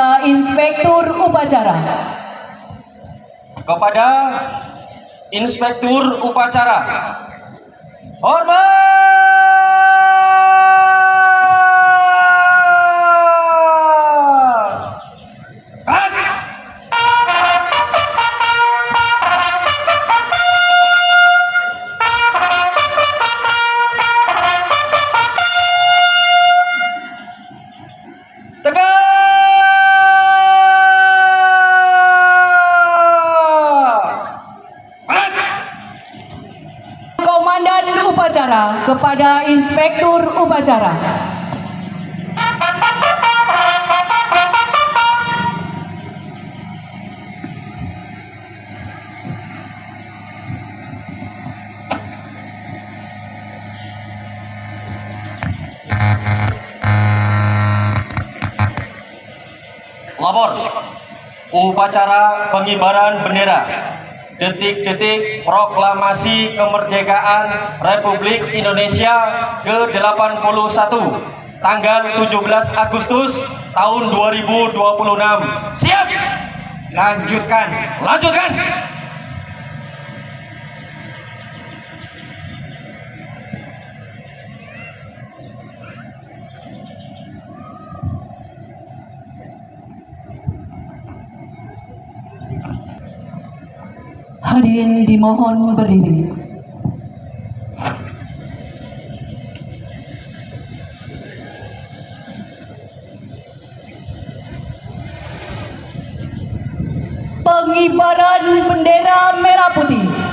kepada Inspektur Upacara. Kepada Inspektur Upacara. Hormat! Komandan Upacara kepada Inspektur Upacara. Lapor upacara pengibaran bendera detik-detik proklamasi kemerdekaan Republik Indonesia ke-81 tanggal 17 Agustus tahun 2026. Siap. Lanjutkan. Lanjutkan. Hadirin dimohon berdiri. Pengibaran bendera merah putih.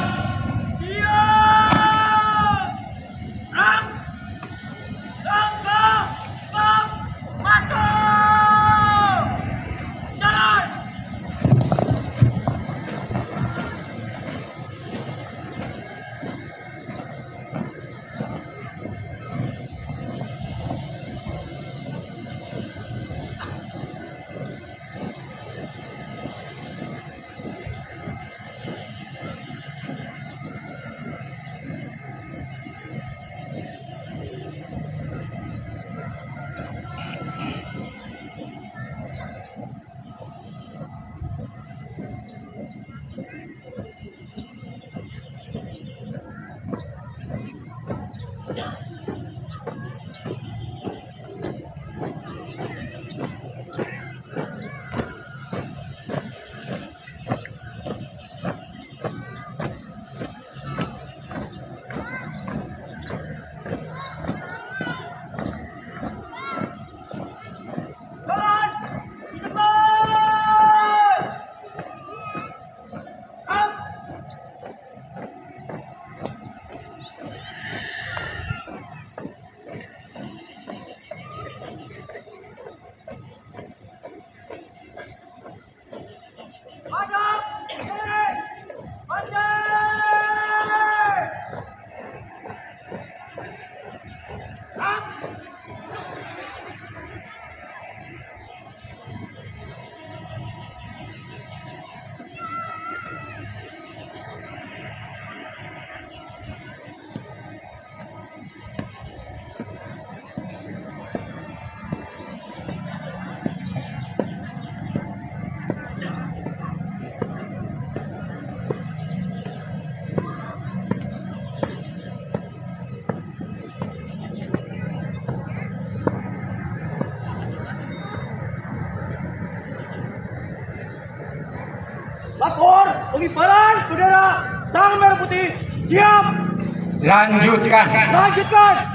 Lapor pengibaran bendera Sang Merah Putih. Siap. Lanjutkan. Lanjutkan.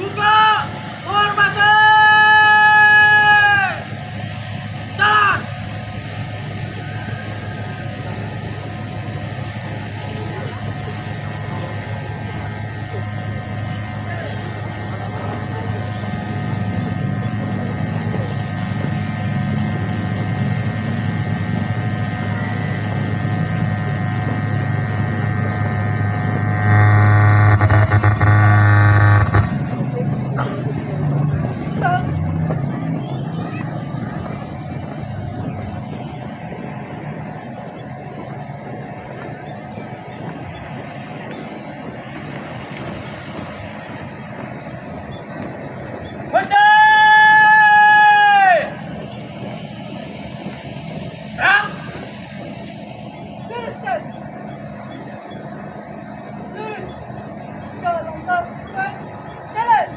Buka formasi. Jalan. Luruskan. Lurus. Jalan lakukan. Jalan.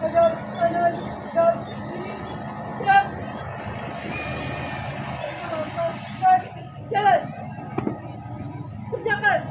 Hadap kanan dan kiri. Gerak. Jalan lakukan. Jalan. Kerjakan.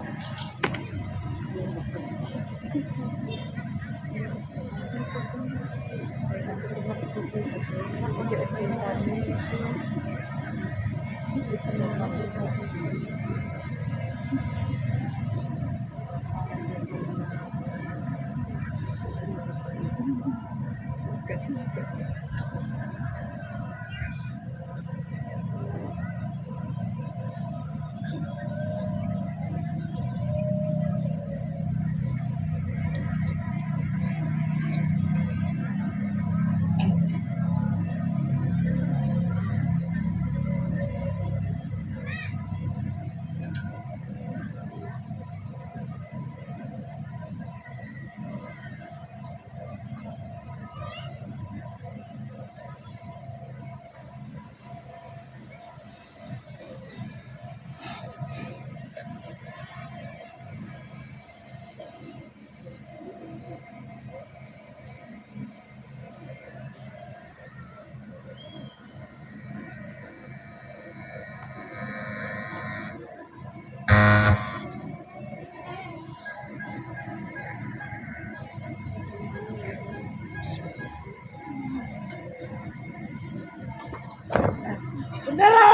Bendera.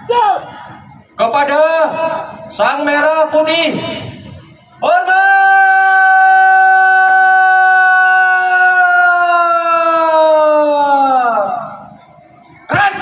Siap. Kepada Sang Merah Putih, hormat! Keren!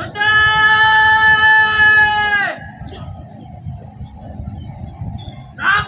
Berhenti! Gerak!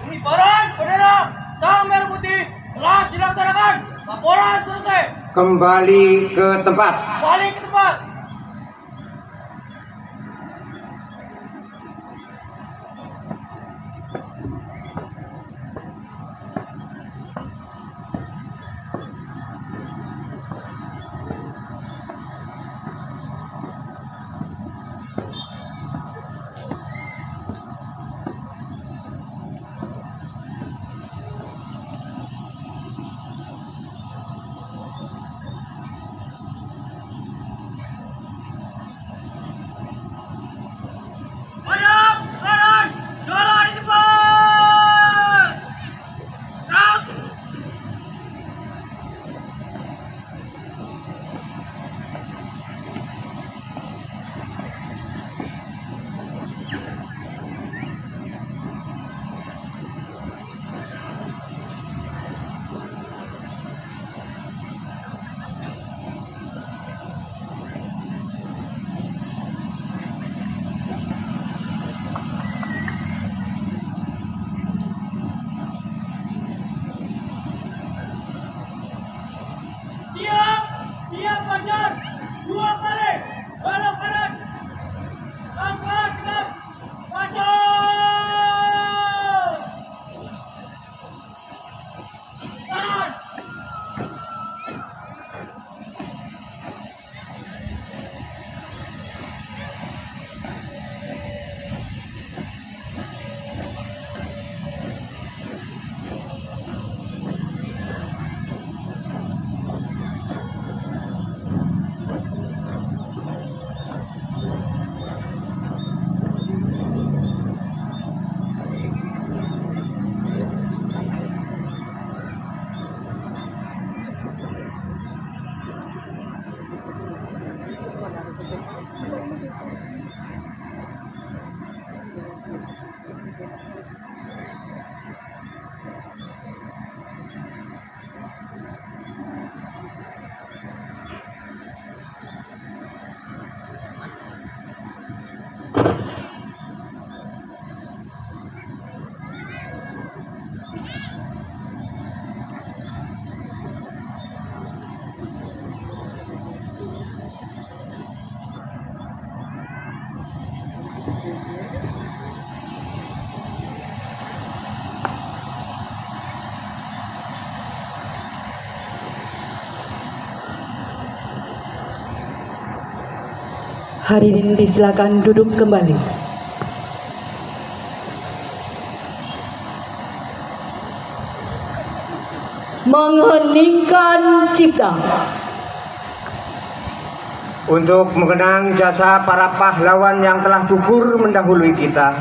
Pengibaran bendera Sang Merah Putih telah dilaksanakan. Laporan selesai. Kembali ke tempat. Balik ke tempat. Padam, kanan, jalan di depan. Gerak! Siap, siap Fajar. 2 kali. Belok kanan. Langkah tegap. Maju. Kanan. Hadirin disilakan duduk kembali. Mengheningkan cipta. Untuk mengenang jasa para pahlawan yang telah gugur mendahului kita,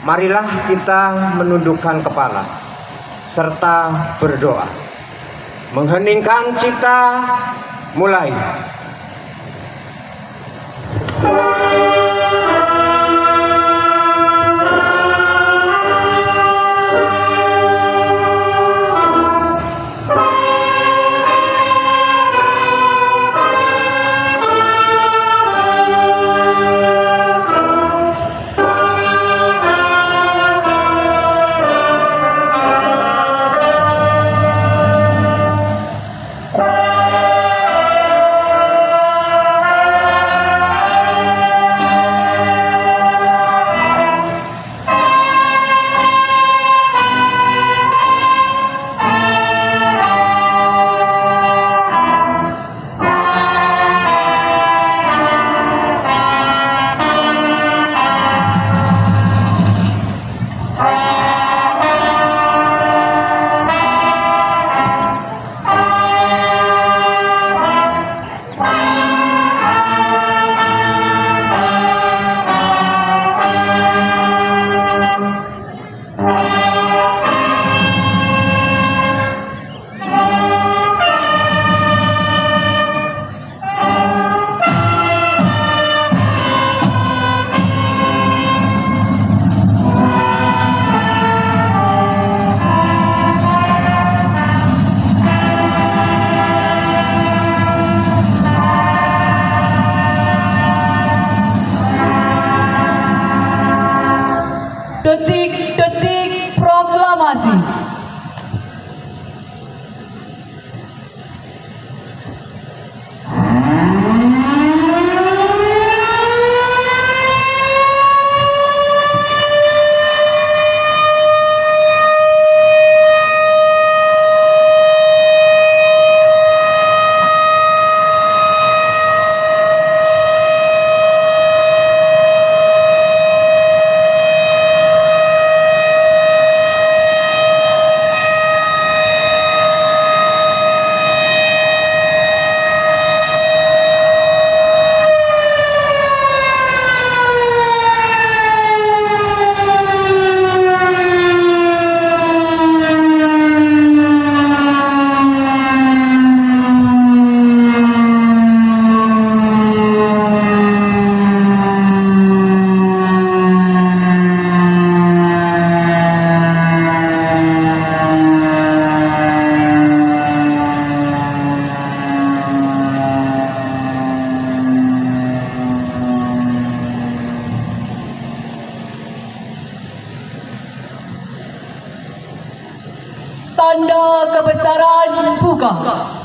marilah kita menundukkan kepala serta berdoa. Mengheningkan cipta, mulai. Pembuka.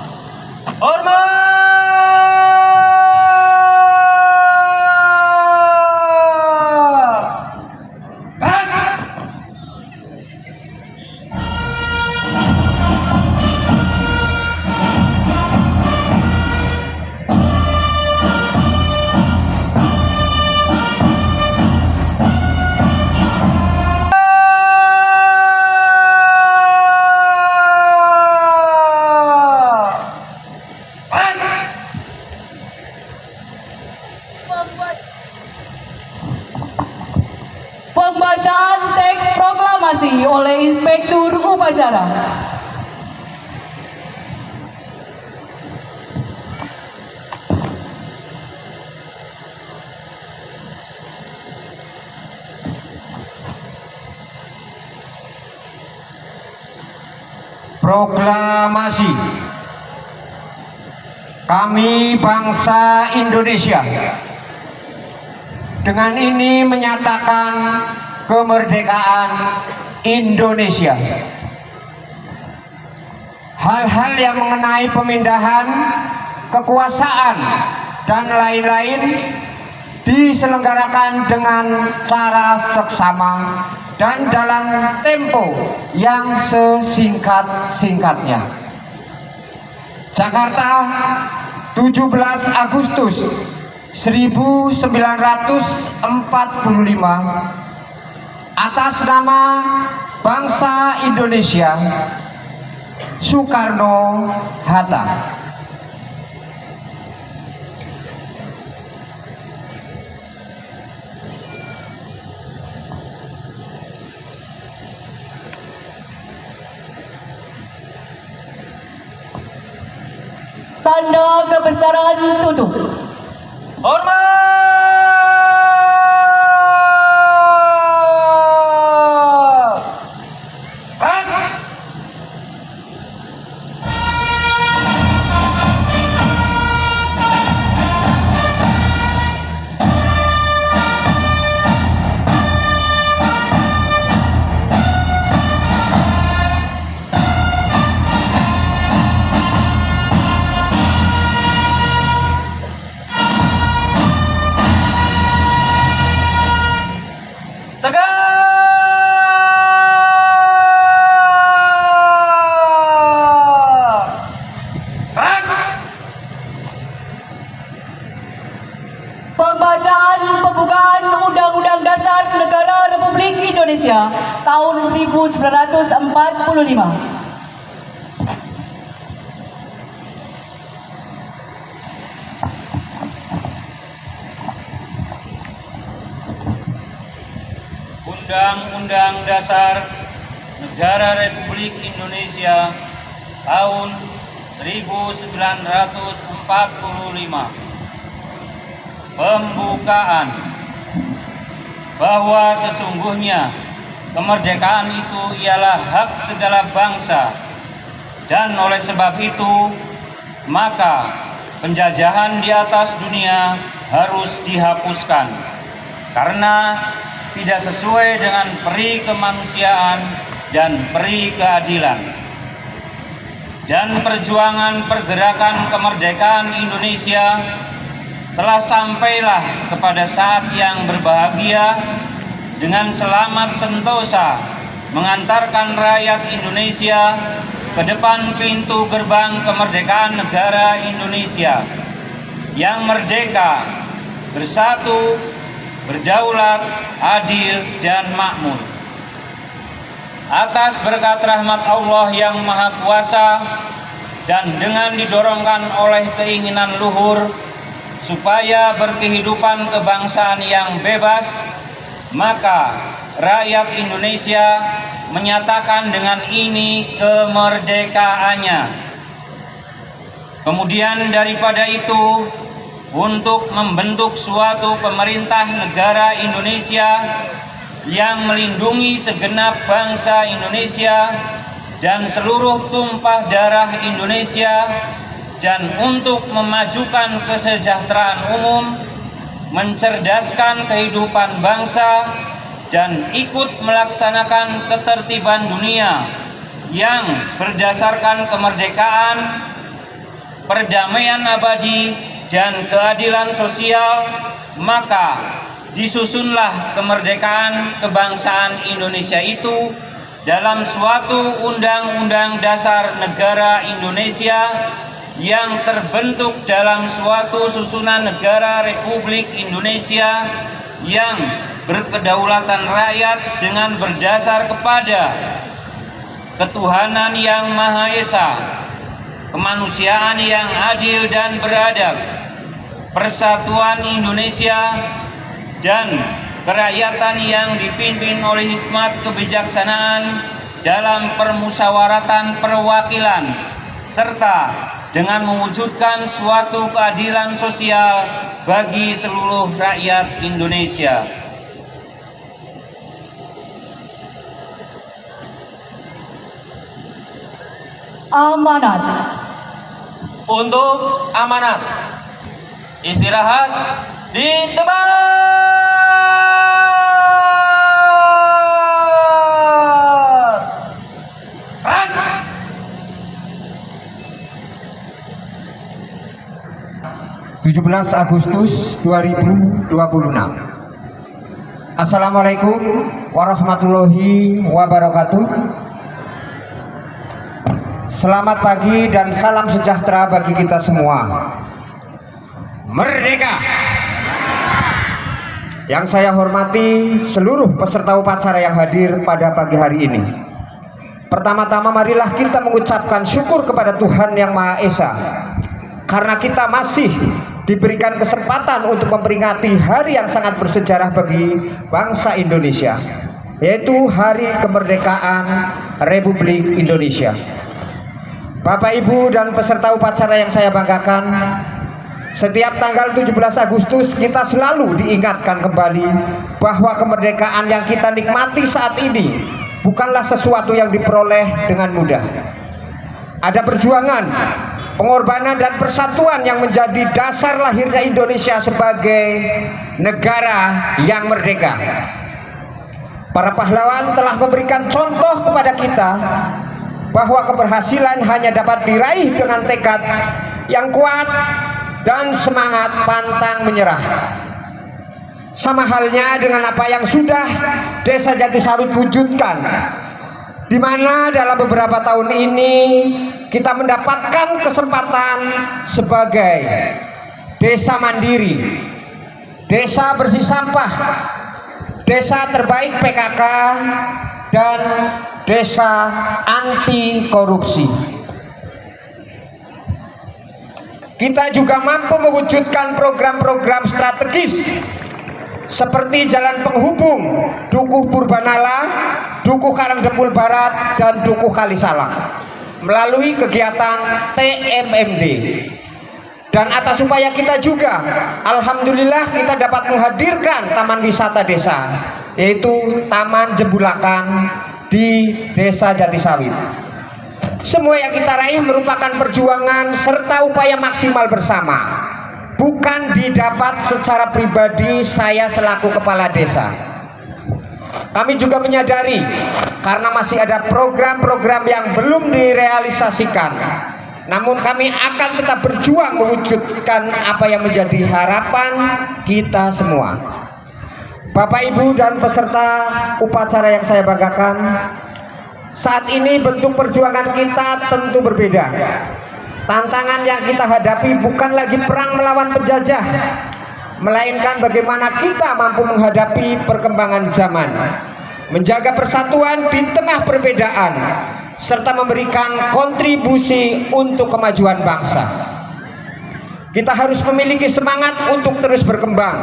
Pembacaan teks proklamasi oleh Inspektur Upacara. Proklamasi. Kami bangsa Indonesia dengan ini menyatakan kemerdekaan Indonesia. Hal-hal yang mengenai pemindahan kekuasaan dan lain-lain diselenggarakan dengan cara seksama dan dalam tempo yang sesingkat-singkatnya. Jakarta, 17 Agustus 1945, atas nama bangsa Indonesia, Soekarno-Hatta. Tanda kebesaran tutup. Pembacaan pembukaan Undang-Undang Dasar Negara Republik Indonesia tahun 1945. Undang-Undang Dasar Negara Republik Indonesia tahun 1945. Pembukaan. Bahwa sesungguhnya kemerdekaan itu ialah hak segala bangsa, dan oleh sebab itu maka penjajahan di atas dunia harus dihapuskan karena tidak sesuai dengan peri kemanusiaan dan peri keadilan. Dan perjuangan pergerakan kemerdekaan Indonesia telah sampailah kepada saat yang berbahagia dengan selamat sentosa mengantarkan rakyat Indonesia ke depan pintu gerbang kemerdekaan negara Indonesia yang merdeka, bersatu, berdaulat, adil, dan makmur. Atas berkat rahmat Allah yang Maha Kuasa dan dengan didorongkan oleh keinginan luhur supaya berkehidupan kebangsaan yang bebas, maka rakyat Indonesia menyatakan dengan ini kemerdekaannya. Kemudian daripada itu, untuk membentuk suatu pemerintah negara Indonesia yang melindungi segenap bangsa Indonesia dan seluruh tumpah darah Indonesia, dan untuk memajukan kesejahteraan umum, mencerdaskan kehidupan bangsa, dan ikut melaksanakan ketertiban dunia yang berdasarkan kemerdekaan, perdamaian abadi, dan keadilan sosial, maka disusunlah kemerdekaan kebangsaan Indonesia itu dalam suatu Undang-Undang Dasar Negara Indonesia yang terbentuk dalam suatu susunan negara Republik Indonesia yang berkedaulatan rakyat dengan berdasar kepada ketuhanan yang Maha Esa, kemanusiaan yang adil dan beradab, persatuan Indonesia, dan kerakyatan yang dipimpin oleh hikmat kebijaksanaan dalam permusyawaratan perwakilan, serta dengan mewujudkan suatu keadilan sosial bagi seluruh rakyat Indonesia. Amanat. Untuk amanat. Istirahat di tempat. Run. 17 Agustus 2026. Assalamualaikum warahmatullahi wabarakatuh. Selamat pagi dan salam sejahtera bagi kita semua. Merdeka! Yang saya hormati seluruh peserta upacara yang hadir pada pagi hari ini. Pertama-tama marilah kita mengucapkan syukur kepada Tuhan Yang Maha Esa, karena kita masih diberikan kesempatan untuk memperingati hari yang sangat bersejarah bagi bangsa Indonesia, yaitu Hari Kemerdekaan Republik Indonesia. Bapak, Ibu, dan peserta upacara yang saya banggakan, setiap tanggal 17 Agustus kita selalu diingatkan kembali bahwa kemerdekaan yang kita nikmati saat ini bukanlah sesuatu yang diperoleh dengan mudah. Ada perjuangan, pengorbanan, dan persatuan yang menjadi dasar lahirnya Indonesia sebagai negara yang merdeka. Para pahlawan telah memberikan contoh kepada kita bahwa keberhasilan hanya dapat diraih dengan tekad yang kuat dan semangat pantang menyerah. Sama halnya dengan apa yang sudah Desa Jatisawit wujudkan, di mana dalam beberapa tahun ini kita mendapatkan kesempatan sebagai desa mandiri, desa bersih sampah, desa terbaik PKK, dan desa anti korupsi. Kita juga mampu mewujudkan program-program strategis seperti jalan penghubung Dukuh Purbanala, Dukuh Karangdempul Barat, dan Dukuh Kalisalang melalui kegiatan TMMD. Dan atas upaya kita juga, alhamdulillah kita dapat menghadirkan taman wisata desa, yaitu Taman Jembulakan di Desa Jatisawit. Semua yang kita raih merupakan perjuangan serta upaya maksimal bersama, bukan didapat secara pribadi saya selaku kepala desa. Kami juga menyadari karena masih ada program-program yang belum direalisasikan, namun kami akan tetap berjuang mewujudkan apa yang menjadi harapan kita semua. Bapak, Ibu, dan peserta upacara yang saya banggakan, saat ini bentuk perjuangan kita tentu berbeda. Tantangan yang kita hadapi bukan lagi perang melawan penjajah, melainkan bagaimana kita mampu menghadapi perkembangan zaman, menjaga persatuan di tengah perbedaan, serta memberikan kontribusi untuk kemajuan bangsa. Kita harus memiliki semangat untuk terus berkembang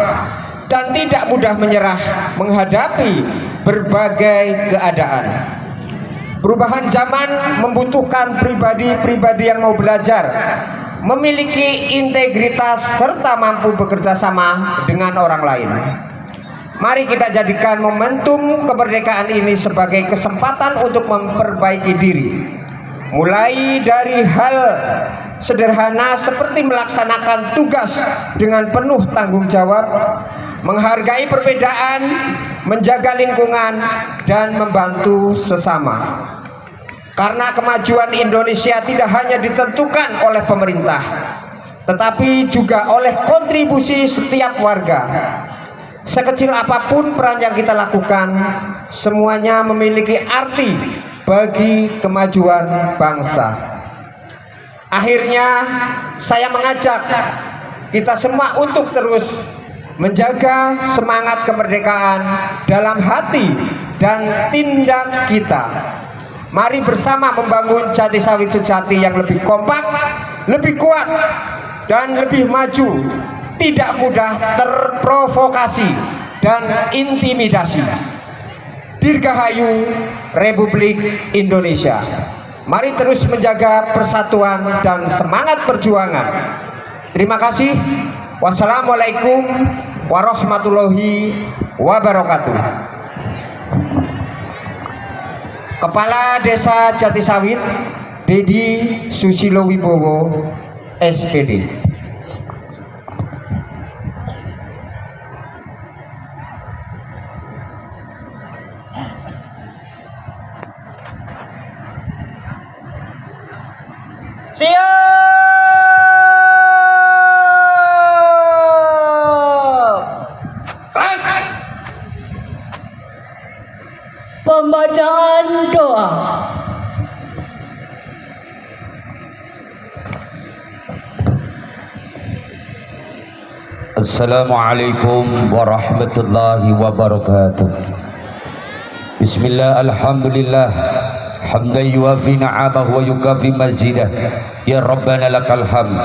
dan tidak mudah menyerah menghadapi berbagai keadaan. Perubahan zaman membutuhkan pribadi-pribadi yang mau belajar, memiliki integritas, serta mampu bekerja sama dengan orang lain. Mari kita jadikan momentum kemerdekaan ini sebagai kesempatan untuk memperbaiki diri, mulai dari hal sederhana seperti melaksanakan tugas dengan penuh tanggung jawab, menghargai perbedaan, menjaga lingkungan, dan membantu sesama. Karena kemajuan Indonesia tidak hanya ditentukan oleh pemerintah, tetapi juga oleh kontribusi setiap warga. Sekecil apapun peran yang kita lakukan, semuanya memiliki arti bagi kemajuan bangsa. Akhirnya saya mengajak kita semua untuk terus menjaga semangat kemerdekaan dalam hati dan tindak kita. Mari bersama membangun Jati Sawit sejati yang lebih kompak, lebih kuat, dan lebih maju, tidak mudah terprovokasi dan intimidasi. Dirgahayu Republik Indonesia. Mari terus menjaga persatuan dan semangat perjuangan. Terima kasih. Wassalamualaikum warahmatullahi wabarakatuh. Kepala Desa Jatisawit, Dedi Susilo Wibowo, SPD. Siap. Pembacaan doa. Assalamualaikum warahmatullahi wabarakatuh. Bismillah, alhamdulillah, hamdan yuwafi na'amahu wa yukafi mazidah. Ya Rabbana lakal hamd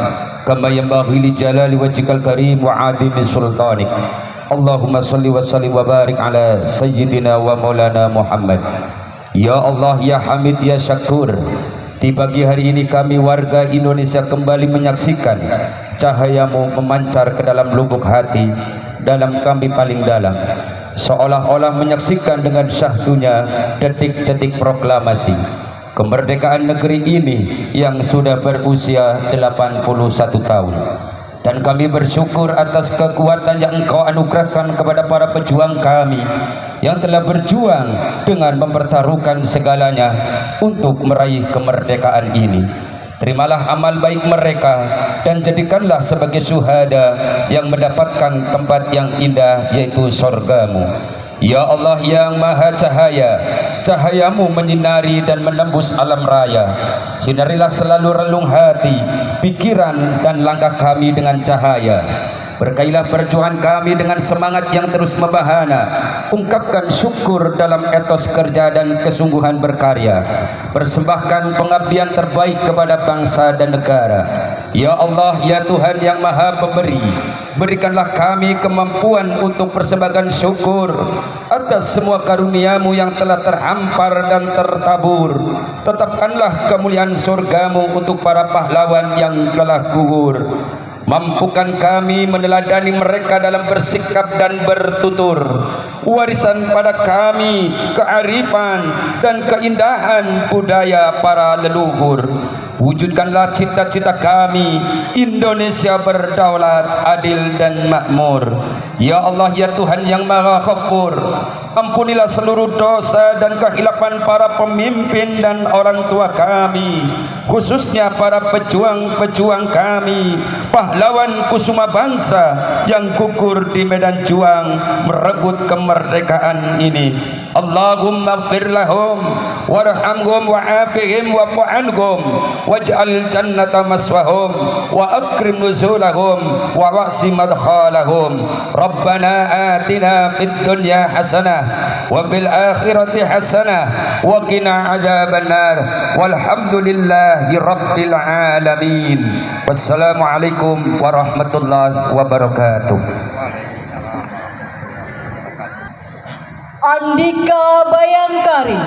kama yanbaghi li jalali wajhikal karim wa adimi sultanik. Allahumma salli wa sallim wa barik ala sayyidina wa maulana Muhammad. Ya Allah, ya Hamid, ya Syakur, di pagi hari ini kami warga Indonesia kembali menyaksikan cahayamu memancar ke dalam lubuk hati, dalam kami paling dalam, seolah-olah menyaksikan dengan syahdunya detik-detik proklamasi kemerdekaan negeri ini yang sudah berusia 81 tahun. Dan kami bersyukur atas kekuatan yang Engkau anugerahkan kepada para pejuang kami yang telah berjuang dengan mempertaruhkan segalanya untuk meraih kemerdekaan ini. Terimalah amal baik mereka dan jadikanlah sebagai syuhada yang mendapatkan tempat yang indah, yaitu surgamu. Ya Allah yang maha cahaya, cahayamu menyinari dan menembus alam raya. Sinarilah selalu relung hati, pikiran dan langkah kami dengan cahaya. Berkailah perjuangan kami dengan semangat yang terus membahana. Ungkapkan syukur dalam etos kerja dan kesungguhan berkarya. Persembahkan pengabdian terbaik kepada bangsa dan negara. Ya Allah, ya Tuhan yang maha pemberi, berikanlah kami kemampuan untuk persembahkan syukur atas semua karunia-Mu yang telah terhampar dan tertabur. Tetapkanlah kemuliaan surgamu untuk para pahlawan yang telah gugur. Mampukan kami meneladani mereka dalam bersikap dan bertutur. Warisan pada kami kearifan dan keindahan budaya para leluhur. Wujudkanlah cita-cita kami, Indonesia berdaulat, adil dan makmur. Ya Allah, ya Tuhan yang maha ghafur, ampunilah seluruh dosa dan kehilapan para pemimpin dan orang tua kami, khususnya para pejuang-pejuang kami, pahlawan kusuma bangsa yang gugur di medan juang merebut kemerdekaan ini. Allahumma ighfir lahum warhamhum wa'afihim wa'fu anhum waj'al jannata maswahum wa akrim nuzulahum wa wasi madkhalahum. Rabbana atina fid dunya hasanah wa fil akhirati hasanah wa qina adzabannar walhamdulillahi rabbil alamin. Wassalamualaikum warahmatullahi wabarakatuh. Andika Bayangkari.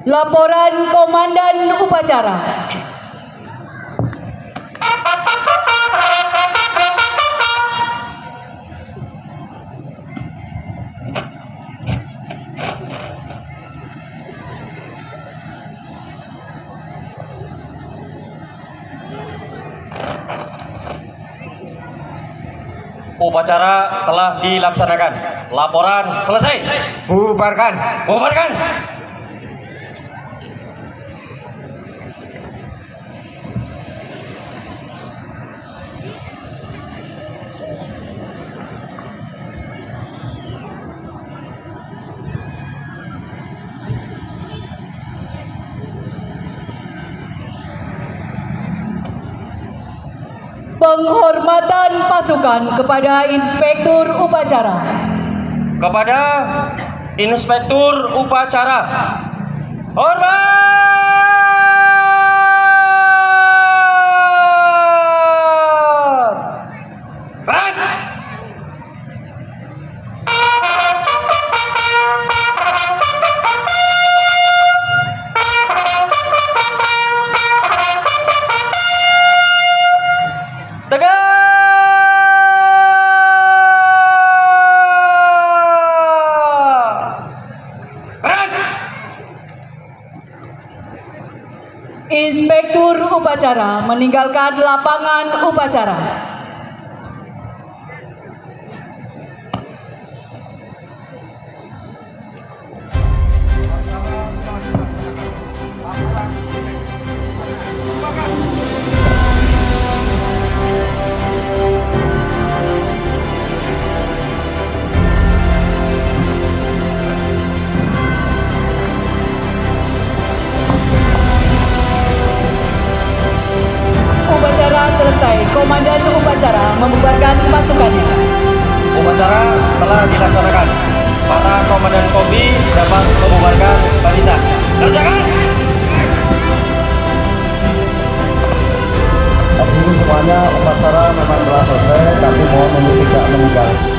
Laporan Komandan Upacara. Upacara telah dilaksanakan. Laporan selesai. Bubarkan. Bubarkan. Penghormatan pasukan kepada Inspektur Upacara. Kepada Inspektur Upacara. Hormat! Inspektur Upacara meninggalkan lapangan upacara. Upacara selesai. Komandan Upacara membubarkan pasukannya. Upacara telah dilaksanakan. Para komandan kombi dapat membubarkan barisan. Kerjakan! Tapi semuanya upacara memang telah selesai, tapi mohon untuk tidak meninggal.